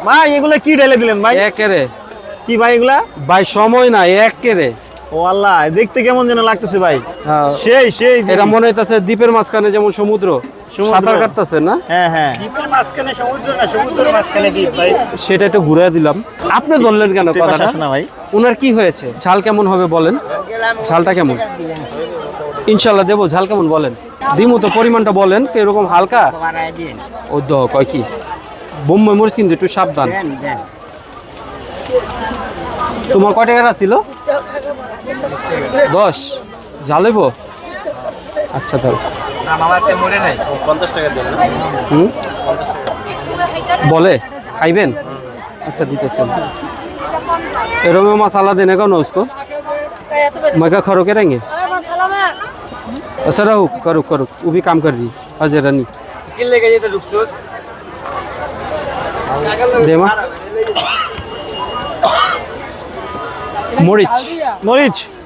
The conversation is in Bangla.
ভাই এগুলা কি ঢেলে দিলেন ভাই? একেরে কি ভাই এগুলা? ভাই সময় নাই একেরে। ও আল্লাহ, দেখতে কেমন যেন লাগতেছে ভাই। হ্যাঁ, সেই সেই এটা মনে হইতাছে দ্বীপের মাঝখানে যেমন সমুদ্র সাঁতার কাটতেছে না? হ্যাঁ হ্যাঁ, দ্বীপের মাঝখানে সমুদ্র না, সমুদ্রের মাঝখানে দ্বীপ ভাই। সেটা একটু ঘুরে দিলাম। আপনি ধরলেন কেন তুই পাশে কথাটা? আসো না ভাই। ওনার কি হয়েছে? ঝাল কেমন হবে বলেন? ঝালটা কেমন? ইনশাল্লাহ দেবো। ঝাল কেমন বলেন? দিমু তো, পরিমাণটা বলেন কিরকম। হালকা? ও দ কয় কি বোম্বাই মরিচ কিন্তু একটু সাবধান। তোমার কয় টাকা ছিল? 10। ঝাল হইব? আচ্ছা তাহলে হুম বলে খাইবেন? अच्छा दीतेছেন एरो में मसाला देने का ना उसको मैं क्या खरो के रहेंगे अच्छा रहो करो करो वो भी काम कर रही अजय रानी दे माँ मरीच মরিচ